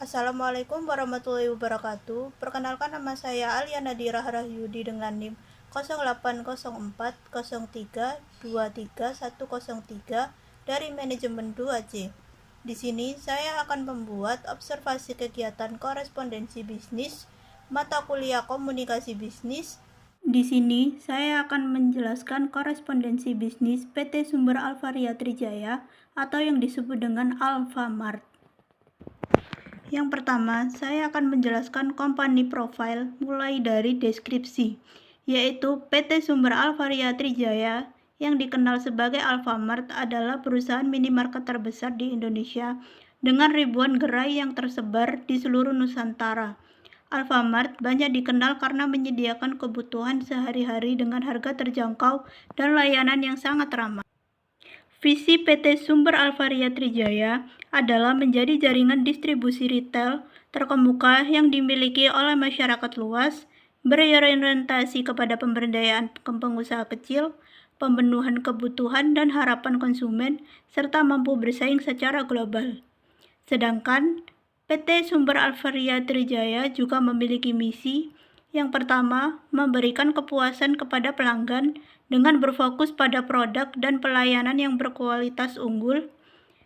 Assalamualaikum warahmatullahi wabarakatuh. Perkenalkan, nama saya Alia Nadira Rahyudi dengan NIM 080403230103 dari manajemen 2C. Di sini saya akan membuat observasi kegiatan korespondensi bisnis mata kuliah komunikasi bisnis. Di sini saya akan menjelaskan korespondensi bisnis PT Sumber Alvaria Trijaya atau yang disebut dengan Alfamart. Yang pertama, saya akan menjelaskan company profile mulai dari deskripsi, yaitu PT Sumber Alvaria Trijaya yang dikenal sebagai Alfamart adalah perusahaan minimarket terbesar di Indonesia dengan ribuan gerai yang tersebar di seluruh Nusantara. Alfamart banyak dikenal karena menyediakan kebutuhan sehari-hari dengan harga terjangkau dan layanan yang sangat ramah. Visi PT Sumber Alvaria Trijaya adalah menjadi jaringan distribusi retail terkemuka yang dimiliki oleh masyarakat luas, berorientasi kepada pemberdayaan pengusaha kecil, pemenuhan kebutuhan dan harapan konsumen, serta mampu bersaing secara global. Sedangkan PT Sumber Alvaria Trijaya juga memiliki misi. Yang pertama, memberikan kepuasan kepada pelanggan dengan berfokus pada produk dan pelayanan yang berkualitas unggul.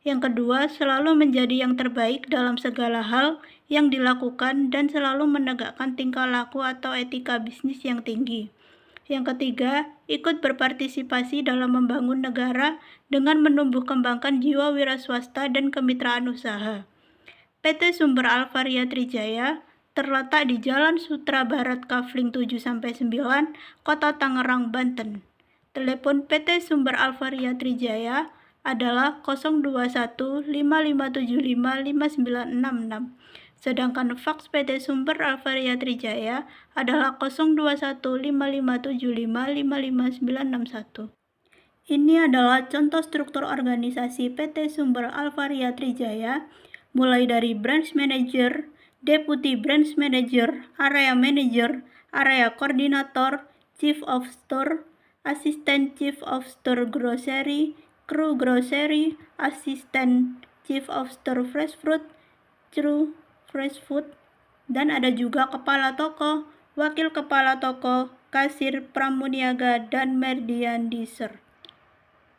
Yang kedua, selalu menjadi yang terbaik dalam segala hal yang dilakukan dan selalu menegakkan tingkah laku atau etika bisnis yang tinggi. Yang ketiga, ikut berpartisipasi dalam membangun negara dengan menumbuh kembangkan jiwa wira swasta dan kemitraan usaha. PT Sumber Alvaria Trijaya terletak di Jalan Sutra Barat Kafling 7-9, Kota Tangerang, Banten. Telepon PT Sumber Alvaria Trijaya adalah 02155755966. Sedangkan faks PT Sumber Alvaria Trijaya adalah 02155755961. Ini adalah contoh struktur organisasi PT Sumber Alvaria Trijaya, mulai dari branch manager, deputy branch manager, area koordinator, chief of store, assistant chief of store grocery, crew grocery, assistant chief of store fresh fruit, crew fresh food, dan ada juga kepala toko, wakil kepala toko, kasir, pramuniaga, dan merchandiser.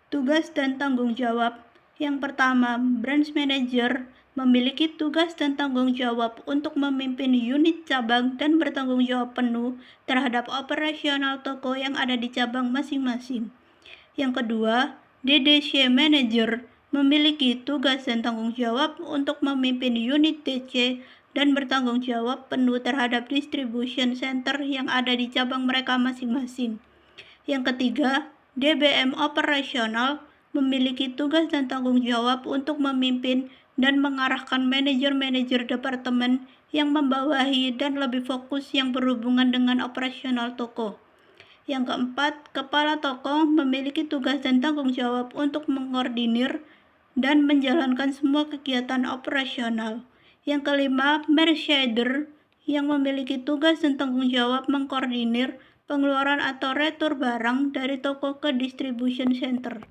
Tugas dan tanggung jawab. Yang pertama, branch manager memiliki tugas dan tanggung jawab untuk memimpin unit cabang dan bertanggung jawab penuh terhadap operasional toko yang ada di cabang masing-masing. Yang kedua, DDC manager memiliki tugas dan tanggung jawab untuk memimpin unit DC dan bertanggung jawab penuh terhadap distribution center yang ada di cabang mereka masing-masing. Yang ketiga, DBM operasional memiliki tugas dan tanggung jawab untuk memimpin dan mengarahkan manajer-manajer departemen yang membawahi dan lebih fokus yang berhubungan dengan operasional toko. Yang keempat, kepala toko memiliki tugas dan tanggung jawab untuk mengkoordinir dan menjalankan semua kegiatan operasional. Yang kelima, merchandiser yang memiliki tugas dan tanggung jawab mengkoordinir pengeluaran atau retur barang dari toko ke distribution center.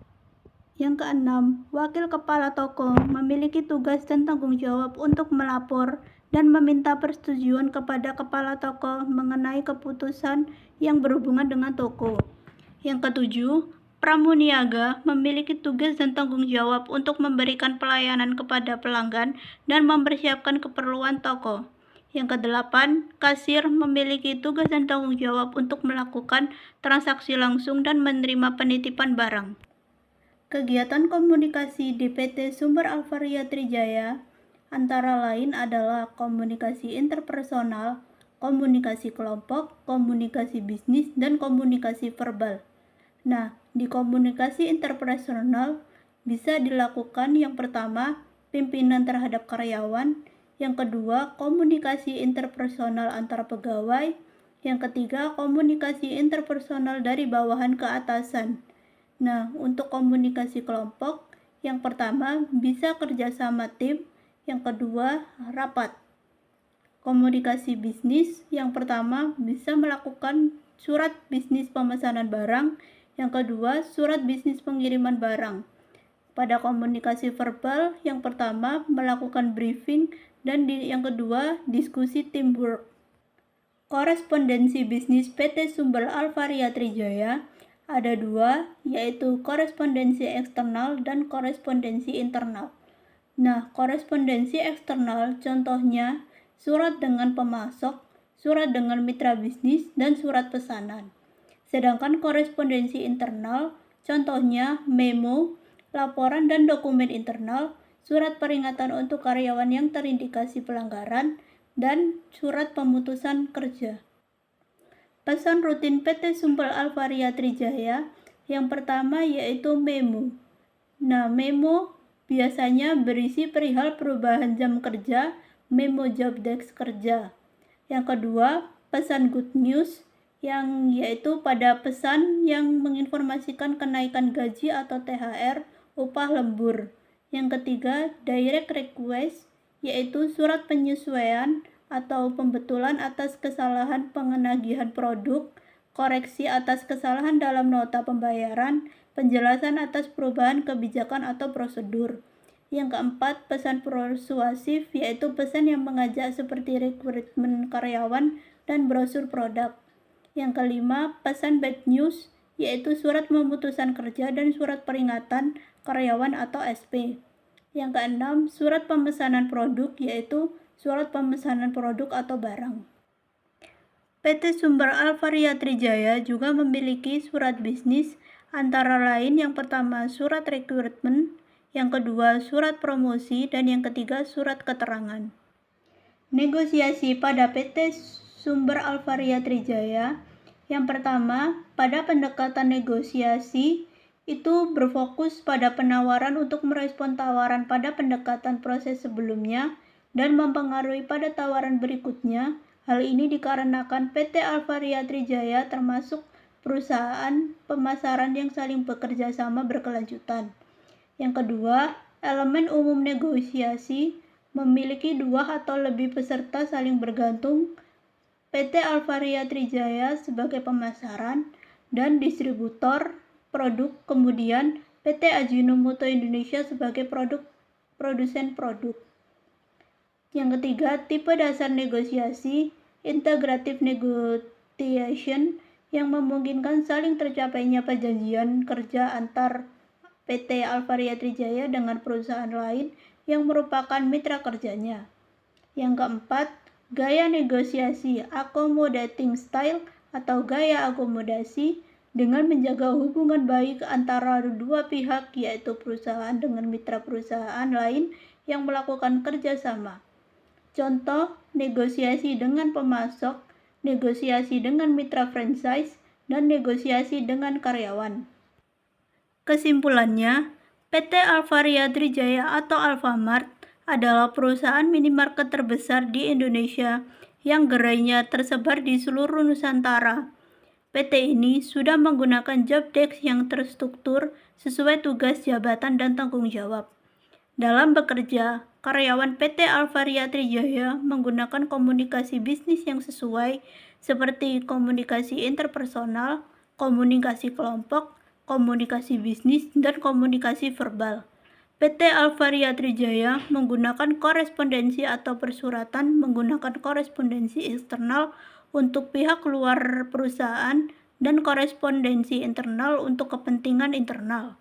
Yang keenam, wakil kepala toko memiliki tugas dan tanggung jawab untuk melapor dan meminta persetujuan kepada kepala toko mengenai keputusan yang berhubungan dengan toko. Yang ketujuh, pramuniaga memiliki tugas dan tanggung jawab untuk memberikan pelayanan kepada pelanggan dan mempersiapkan keperluan toko. Yang kedelapan, kasir memiliki tugas dan tanggung jawab untuk melakukan transaksi langsung dan menerima penitipan barang. Kegiatan komunikasi di PT Sumber Alvaria Trijaya antara lain adalah komunikasi interpersonal, komunikasi kelompok, komunikasi bisnis, dan komunikasi verbal. Nah, di komunikasi interpersonal bisa dilakukan yang pertama, pimpinan terhadap karyawan, yang kedua, komunikasi interpersonal antar pegawai, yang ketiga, komunikasi interpersonal dari bawahan ke atasan. Nah, untuk komunikasi kelompok, yang pertama bisa kerjasama tim, yang kedua rapat. Komunikasi bisnis, yang pertama bisa melakukan surat bisnis pemesanan barang, yang kedua surat bisnis pengiriman barang. Pada komunikasi verbal, yang pertama melakukan briefing dan yang kedua diskusi teamwork. Korespondensi bisnis PT Sumber Alvaria Trijaya ada dua, yaitu korespondensi eksternal dan korespondensi internal. Nah, korespondensi eksternal contohnya surat dengan pemasok, surat dengan mitra bisnis, dan surat pesanan. Sedangkan korespondensi internal contohnya memo, laporan dan dokumen internal, surat peringatan untuk karyawan yang terindikasi pelanggaran, dan surat pemutusan kerja. Pesan rutin PT Sumber Alvaria Trijaya yang pertama yaitu memo. Nah, memo biasanya berisi perihal perubahan jam kerja, memo job desk kerja. Yang kedua, pesan good news yang yaitu pada pesan yang menginformasikan kenaikan gaji atau THR, upah lembur. Yang ketiga, direct request yaitu surat penyesuaian atau pembetulan atas kesalahan pengenagihan produk, koreksi atas kesalahan dalam nota pembayaran, penjelasan atas perubahan kebijakan atau prosedur. Yang keempat, pesan persuasif yaitu pesan yang mengajak seperti rekrutmen karyawan dan brosur produk. Yang kelima, pesan bad news yaitu surat pemutusan kerja dan surat peringatan karyawan atau SP. Yang keenam, surat pemesanan produk yaitu surat pemesanan produk atau barang. PT Sumber Alvaria Trijaya juga memiliki surat bisnis antara lain yang pertama surat rekrutmen, yang kedua surat promosi, dan yang ketiga surat keterangan. Negosiasi pada PT Sumber Alvaria Trijaya. Yang pertama, pada pendekatan negosiasi itu berfokus pada penawaran untuk merespon tawaran pada pendekatan proses sebelumnya dan mempengaruhi pada tawaran berikutnya. Hal ini dikarenakan PT Alvaria Trijaya termasuk perusahaan pemasaran yang saling bekerja sama berkelanjutan. Yang kedua, elemen umum negosiasi memiliki dua atau lebih peserta saling bergantung. PT Alvaria Trijaya sebagai pemasaran dan distributor produk, kemudian PT Ajinomoto Indonesia sebagai produsen produk. Yang ketiga, tipe dasar negosiasi, integrative negotiation, yang memungkinkan saling tercapainya perjanjian kerja antar PT Alvaria Trijaya dengan perusahaan lain yang merupakan mitra kerjanya. Yang keempat, gaya negosiasi accommodating style atau gaya akomodasi dengan menjaga hubungan baik antara dua pihak yaitu perusahaan dengan mitra perusahaan lain yang melakukan kerjasama. Contoh, negosiasi dengan pemasok, negosiasi dengan mitra franchise, dan negosiasi dengan karyawan. Kesimpulannya, PT Alvaria Trijaya atau Alfamart adalah perusahaan minimarket terbesar di Indonesia yang gerainya tersebar di seluruh Nusantara. PT ini sudah menggunakan job desk yang terstruktur sesuai tugas jabatan dan tanggung jawab. Dalam bekerja, karyawan PT Alvaria Trijaya menggunakan komunikasi bisnis yang sesuai seperti komunikasi interpersonal, komunikasi kelompok, komunikasi bisnis, dan komunikasi verbal. PT Alvaria Trijaya menggunakan korespondensi atau persuratan menggunakan korespondensi eksternal untuk pihak luar perusahaan dan korespondensi internal untuk kepentingan internal.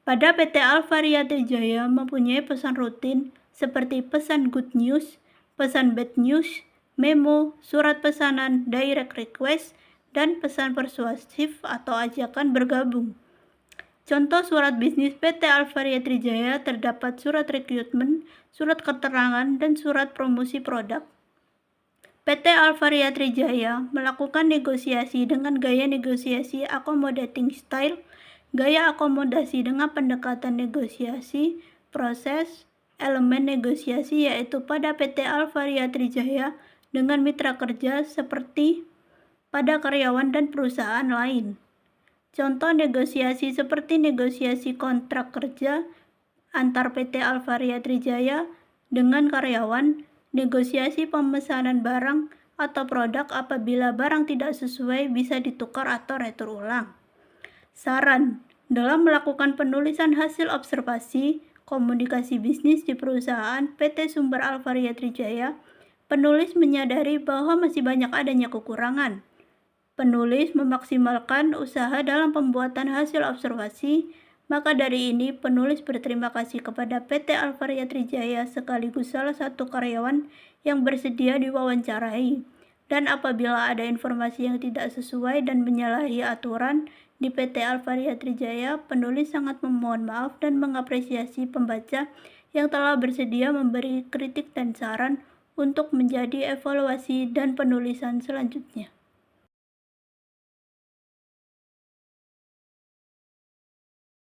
Pada PT Alvaria Trijaya mempunyai pesan rutin seperti pesan good news, pesan bad news, memo, surat pesanan, direct request, dan pesan persuasif atau ajakan bergabung. Contoh surat bisnis PT Alvaria Trijaya terdapat surat rekrutmen, surat keterangan, dan surat promosi produk. PT Alvaria Trijaya melakukan negosiasi dengan gaya negosiasi accommodating style, gaya akomodasi dengan pendekatan negosiasi, proses, elemen negosiasi yaitu pada PT Alvaria Trijaya dengan mitra kerja seperti pada karyawan dan perusahaan lain. Contoh negosiasi seperti negosiasi kontrak kerja antar PT Alvaria Trijaya dengan karyawan, negosiasi pemesanan barang atau produk apabila barang tidak sesuai bisa ditukar atau retur ulang. Saran, Dalam melakukan penulisan hasil observasi komunikasi bisnis di perusahaan PT Sumber Alvaria Trijaya, penulis menyadari bahwa masih banyak adanya kekurangan. Penulis memaksimalkan usaha dalam pembuatan hasil observasi, maka dari ini penulis berterima kasih kepada PT Alvaria Trijaya sekaligus salah satu karyawan yang bersedia diwawancarai. Dan apabila ada informasi yang tidak sesuai dan menyalahi aturan di PT Alvaria Trijaya, penulis sangat memohon maaf dan mengapresiasi pembaca yang telah bersedia memberi kritik dan saran untuk menjadi evaluasi dan penulisan selanjutnya.